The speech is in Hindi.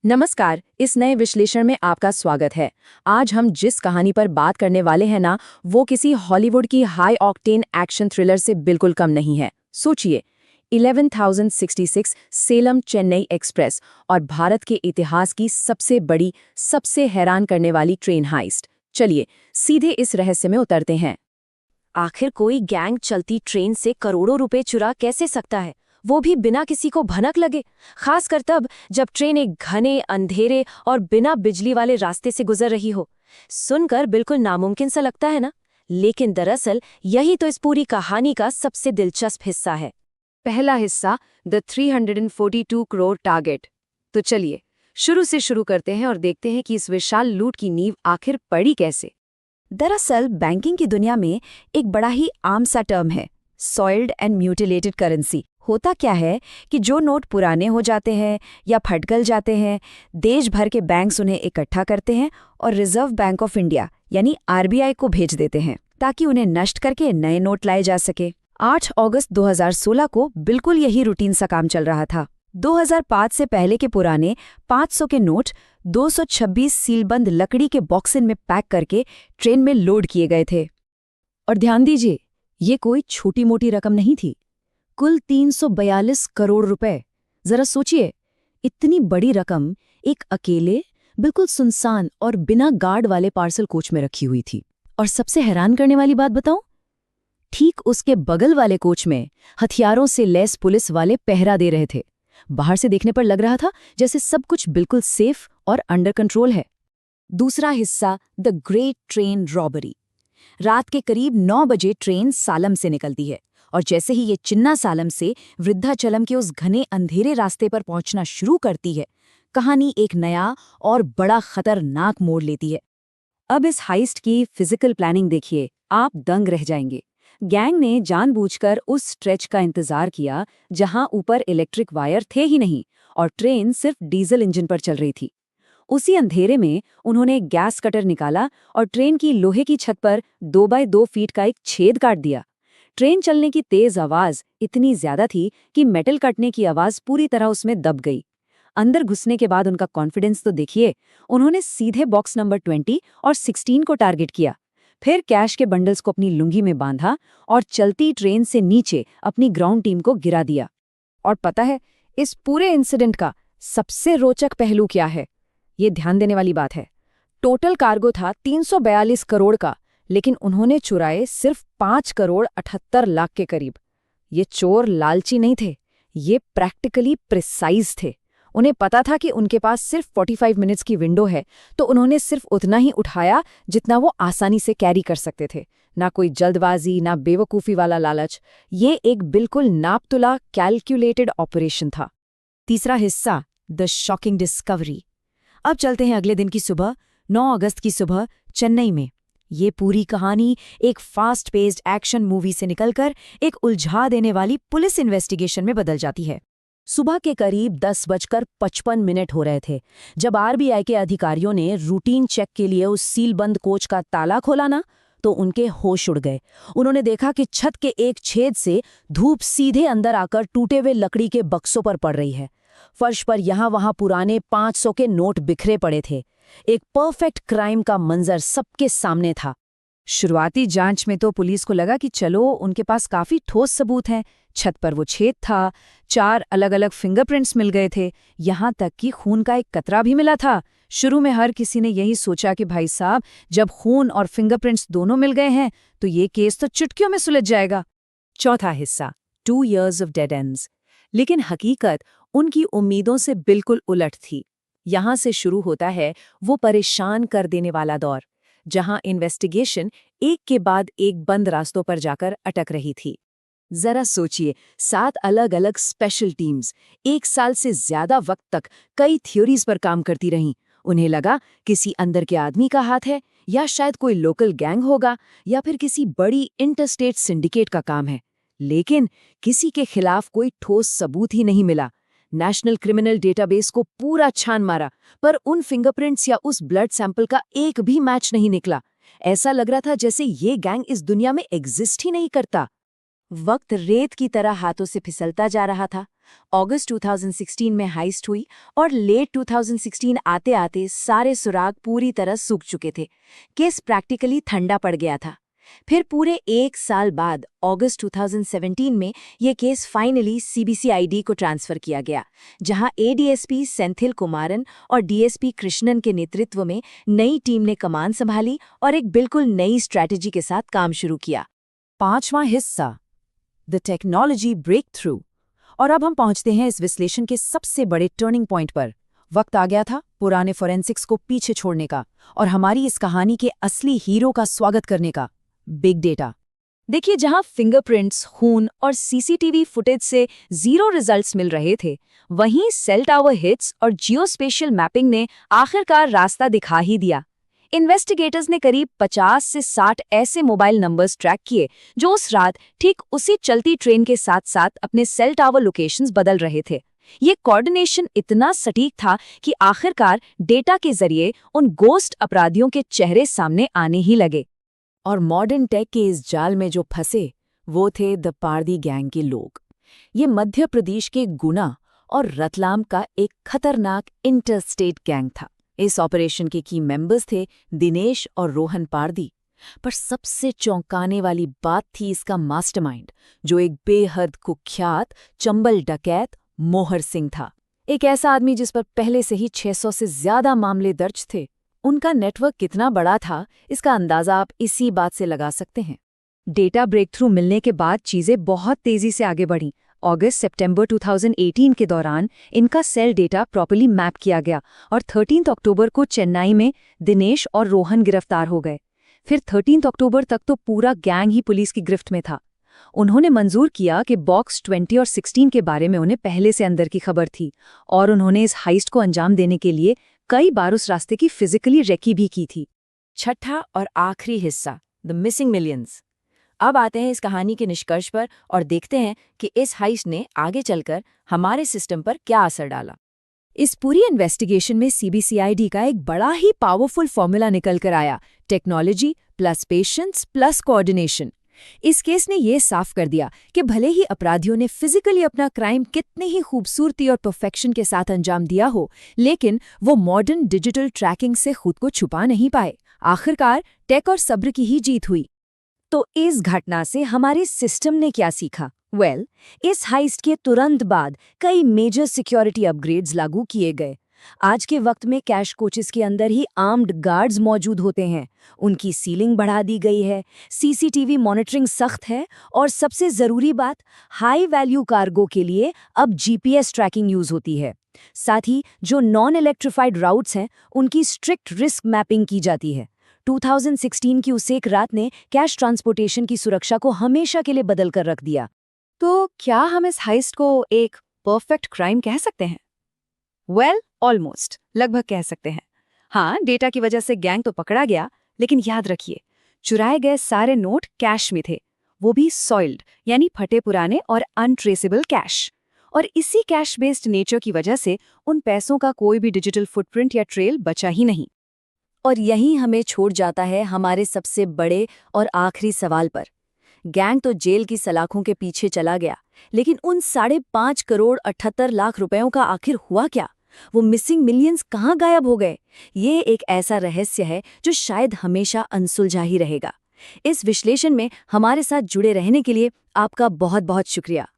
नमस्कार। इस नए विश्लेषण में आपका स्वागत है। आज हम जिस कहानी पर बात करने वाले हैं ना, वो किसी हॉलीवुड की हाई ऑक्टेन एक्शन थ्रिलर से बिल्कुल कम नहीं है। सोचिए, 11,066 सेलम चेन्नई एक्सप्रेस और भारत के इतिहास की सबसे बड़ी, सबसे हैरान करने वाली ट्रेन हाइस्ट। चलिए सीधे इस रहस्य में उतरते हैं। आखिर कोई गैंग चलती ट्रेन से करोड़ों रुपए चुरा कैसे सकता है, वो भी बिना किसी को भनक लगे। खासकर तब जब ट्रेन एक घने, अंधेरे और बिना बिजली वाले रास्ते से गुजर रही हो। सुनकर बिल्कुल नामुमकिन सा लगता है ना, लेकिन दरअसल यही तो इस पूरी कहानी का सबसे दिलचस्प हिस्सा है। पहला हिस्सा, द 342 करोड़ टारगेट। तो चलिए शुरू से शुरू करते हैं और देखते हैं कि इस विशाल लूट की नींव आखिर पड़ी कैसे। दरअसल बैंकिंग की दुनिया में एक बड़ा ही आम सा टर्म है, सॉइल्ड एंड म्यूटिलेटेड करेंसी। होता क्या है कि जो नोट पुराने हो जाते हैं या फटगल जाते हैं, देश भर के बैंक्स उन्हें इकट्ठा करते हैं और रिजर्व बैंक ऑफ इंडिया यानी आरबीआई को भेज देते हैं ताकि उन्हें नष्ट करके नए नोट लाए जा सके। 8 अगस्त 2016 को बिल्कुल यही रूटीन सा काम चल रहा था। 2005 से पहले के पुराने 500 के नोट 226 सीलबंद लकड़ी के बॉक्सिन में पैक करके ट्रेन में लोड किए गए थे। और ध्यान दीजिए, ये कोई छोटी मोटी रकम नहीं थी, कुल 342 करोड़ रुपए। जरा सोचिए, इतनी बड़ी रकम एक अकेले, बिल्कुल सुनसान और बिना गार्ड वाले पार्सल कोच में रखी हुई थी। और सबसे हैरान करने वाली बात बताऊं, ठीक उसके बगल वाले कोच में हथियारों से लैस पुलिस वाले पहरा दे रहे थे। बाहर से देखने पर लग रहा था जैसे सब कुछ बिल्कुल सेफ और अंडर कंट्रोल है। दूसरा हिस्सा, द ग्रेट ट्रेन रॉबरी। रात के करीब 9 बजे ट्रेन सालम से निकलती है और जैसे ही ये चिन्ना सालम से वृद्धाचलम के उस घने अंधेरे रास्ते पर पहुंचना शुरू करती है, कहानी एक नया और बड़ा खतरनाक मोड़ लेती है। अब इस हाइस्ट की फिजिकल प्लानिंग देखिए, आप दंग रह जाएंगे। गैंग ने जानबूझकर उस स्ट्रेच का इंतजार किया जहां ऊपर इलेक्ट्रिक वायर थे ही नहीं और ट्रेन सिर्फ डीजल इंजन पर चल रही थी। उसी अंधेरे में उन्होंने एक गैस कटर निकाला और ट्रेन की लोहे की छत पर 2 बाय 2 फीट का एक छेद काट दिया। ट्रेन चलने की तेज आवाज इतनी ज्यादा थी कि मेटल कटने की आवाज पूरी तरह उसमें दब गई। अंदर घुसने के बाद उनका कॉन्फिडेंस तो देखिए। उन्होंने सीधे बॉक्स नंबर 20 और 16 को टारगेट किया, फिर कैश के बंडल्स को अपनी लुंगी में बांधा और चलती ट्रेन से नीचे अपनी ग्राउंड टीम को गिरा दिया। और पता है, इस पूरे इंसिडेंट का सबसे रोचक पहलू क्या है? ये ध्यान देने वाली बात है। टोटल कार्गो था 342 करोड़ का, लेकिन उन्होंने चुराए सिर्फ 5 करोड़ 78 लाख के करीब। ये चोर लालची नहीं थे, ये प्रैक्टिकली प्रिसाइज थे। उन्हें पता था कि उनके पास सिर्फ 45 मिनट्स की विंडो है, तो उन्होंने सिर्फ उतना ही उठाया जितना वो आसानी से कैरी कर सकते थे। ना कोई जल्दबाजी, ना बेवकूफ़ी वाला लालच। ये एक बिल्कुल नापतुला कैलकुलेटेड ऑपरेशन था। तीसरा हिस्सा, द शॉकिंग डिस्कवरी। अब चलते हैं अगले दिन की सुबह, 9 अगस्त की सुबह, चेन्नई में। ये पूरी कहानी एक फास्ट पेस्ड एक्शन मूवी से निकलकर एक उलझा देने वाली पुलिस इन्वेस्टिगेशन में बदल जाती है। सुबह के करीब 10:55 हो रहे थे जब आरबीआई के अधिकारियों ने रूटीन चेक के लिए उस सीलबंद कोच का ताला खोला ना, तो उनके होश उड़ गए। उन्होंने देखा कि छत के एक छेद से धूप सीधे अंदर आकर टूटे हुए लकड़ी के बक्सों पर पड़ रही है। फर्श पर यहाँ वहाँ पुराने 500 के नोट बिखरे पड़े थे। एक परफेक्ट क्राइम का मंजर सबके सामने था। शुरुआती जांच में तो पुलिस को लगा कि चलो, उनके पास काफी ठोस सबूत हैं। छत पर वो छेद था, 4 अलग अलग फिंगरप्रिंट्स मिल गए थे, यहाँ तक कि खून का एक कतरा भी मिला था। शुरू में हर किसी ने यही सोचा कि भाई साहब, जब खून और फिंगरप्रिंट्स दोनों मिल गए हैं तो ये केस तो चुटकियों में सुलझ जाएगा। चौथा हिस्सा, 2 years ऑफ डेड एंड्स। लेकिन हकीकत उनकी उम्मीदों से बिल्कुल उलट थी। यहाँ से शुरू होता है वो परेशान कर देने वाला दौर, जहां इन्वेस्टिगेशन एक के बाद एक बंद रास्तों पर जाकर अटक रही थी। जरा सोचिए, 7 अलग अलग स्पेशल टीम्स 1 साल से ज्यादा वक्त तक कई थ्योरीज पर काम करती रहीं। उन्हें लगा किसी अंदर के आदमी का हाथ है, या शायद कोई लोकल गैंग होगा, या फिर किसी बड़ी इंटरस्टेट सिंडिकेट का काम है। लेकिन किसी के खिलाफ कोई ठोस सबूत ही नहीं मिला। नेशनल क्रिमिनल डेटाबेस को पूरा छान मारा, पर उन फिंगरप्रिंट्स या उस ब्लड सैंपल का एक भी मैच नहीं निकला। ऐसा लग रहा था जैसे ये गैंग इस दुनिया में एग्जिस्ट ही नहीं करता। वक्त रेत की तरह हाथों से फिसलता जा रहा था। अगस्त 2016 में हाइस्ट हुई और लेट 2016 आते आते सारे सुराग पूरी तरह सूख चुके थे। केस प्रैक्टिकली ठंडा पड़ गया था। फिर पूरे 1 साल बाद अगस्त 2017 में ये केस फाइनली सीबीसीआईडी को ट्रांसफर किया गया, जहां एडीएसपी सेंथिल कुमारन और डीएसपी कृष्णन के नेतृत्व में नई टीम ने कमान संभाली और एक बिल्कुल नई स्ट्रैटेजी के साथ काम शुरू किया। 5वां हिस्सा, द टेक्नोलॉजी ब्रेक थ्रू। और अब हम पहुंचते हैं इस विश्लेषण के सबसे बड़े टर्निंग पॉइंट पर। वक्त आ गया था पुराने फोरेंसिक्स को पीछे छोड़ने का और हमारी इस कहानी के असली हीरो का स्वागत करने का, बिग डेटा। देखिए, जहां फिंगरप्रिंट्स, खून और सीसीटीवी फुटेज से 0 रिजल्ट्स मिल रहे थे, वहीं सेल टावर हिट्स और जियोस्पेशियल मैपिंग ने आखिरकार रास्ता दिखा ही दिया। इन्वेस्टिगेटर्स ने करीब 50 से 60 ऐसे मोबाइल नंबर्स ट्रैक किए जो उस रात ठीक उसी चलती ट्रेन के साथ साथ अपने सेल टावर लोकेशंस बदल रहे थे। ये कोऑर्डिनेशन इतना सटीक था कि आखिरकार डेटा के जरिए उन गोस्ट अपराधियों के चेहरे सामने आने ही लगे। और मॉडर्न टेक के इस जाल में जो फंसे वो थे द पारदी गैंग के लोग। ये मध्य प्रदेश के गुना और रतलाम का एक खतरनाक इंटरस्टेट गैंग था। इस ऑपरेशन के की मेंबर्स थे दिनेश और रोहन पारदी। पर सबसे चौंकाने वाली बात थी इसका मास्टरमाइंड, जो एक बेहद कुख्यात चंबल डकैत मोहर सिंह था। एक ऐसा आदमी जिस पर पहले से ही 600 से ज्यादा मामले दर्ज थे। उनका नेटवर्क कितना बड़ा था, इसका अंदाजा आप इसी बात से लगा सकते हैं। डेटा ब्रेकथ्रू मिलने के बाद चीजें बहुत तेजी से आगे बढ़ीं। अगस्त-सितंबर 2018 के दौरान इनका सेल डेटा प्रॉपर्ली मैप किया गया और 13 अक्टूबर को चेन्नई में दिनेश और रोहन गिरफ्तार हो गए। फिर 13 अक्टूबर तक तो पूरा गैंग ही पुलिस की गिरफ्त में था। उन्होंने मंजूर किया कि बॉक्स 20 और 16 के बारे में उन्हें पहले से अंदर की खबर थी और उन्होंने इस हाइस्ट को अंजाम देने के लिए कई बार उस रास्ते की फिजिकली रेकी भी की थी। छठा और आखिरी हिस्सा, द मिसिंग मिलियंस। अब आते हैं इस कहानी के निष्कर्ष पर और देखते हैं कि इस हाइस्ट ने आगे चलकर हमारे सिस्टम पर क्या असर डाला। इस पूरी इन्वेस्टिगेशन में सीबीसीआईडी का एक बड़ा ही पावरफुल फॉर्मूला निकल कर आया, technology plus patience plus coordination. इस केस ने यह साफ कर दिया कि भले ही अपराधियों ने फिजिकली अपना क्राइम कितने ही खूबसूरती और परफेक्शन के साथ अंजाम दिया हो, लेकिन वो मॉडर्न डिजिटल ट्रैकिंग से खुद को छुपा नहीं पाए। आखिरकार टेक और सब्र की ही जीत हुई। तो इस घटना से हमारे सिस्टम ने क्या सीखा? इस हाइस्ट के तुरंत बाद कई मेजर सिक्योरिटी अपग्रेड्स लागू किए गए। आज के वक्त में कैश कोचेस के अंदर ही आर्म्ड गार्ड्स मौजूद होते हैं। उनकी सीलिंग बढ़ा दी गई है, सीसीटीवी मॉनिटरिंग सख्त है और सबसे जरूरी बात, हाई वैल्यू कार्गो के लिए अब जीपीएस ट्रैकिंग यूज होती है। साथ ही जो नॉन इलेक्ट्रिफाइड राउट्स हैं, उनकी स्ट्रिक्ट रिस्क मैपिंग की जाती है। 2016 की उस एक रात ने कैश ट्रांसपोर्टेशन की सुरक्षा को हमेशा के लिए बदल कर रख दिया। तो क्या हम इस हाइस्ट को एक परफेक्ट क्राइम कह सकते हैं? ऑलमोस्ट, लगभग कह सकते हैं। हाँ, डेटा की वजह से गैंग तो पकड़ा गया, लेकिन याद रखिए, चुराए गए सारे नोट कैश में थे, वो भी सॉइल्ड यानी फटे पुराने और अनट्रेसेबल कैश। और इसी कैश बेस्ड नेचर की वजह से उन पैसों का कोई भी डिजिटल फुटप्रिंट या ट्रेल बचा ही नहीं। और यही हमें छोड़ जाता है हमारे सबसे बड़े और आखिरी सवाल पर। गैंग तो जेल की सलाखों के पीछे चला गया, लेकिन उन 5.5 करोड़ 78 लाख रुपयों का आखिर हुआ क्या? वो मिसिंग मिलियंस कहाँ गायब हो गए? ये एक ऐसा रहस्य है जो शायद हमेशा अनसुलझा ही रहेगा। इस विश्लेषण में हमारे साथ जुड़े रहने के लिए आपका बहुत बहुत शुक्रिया।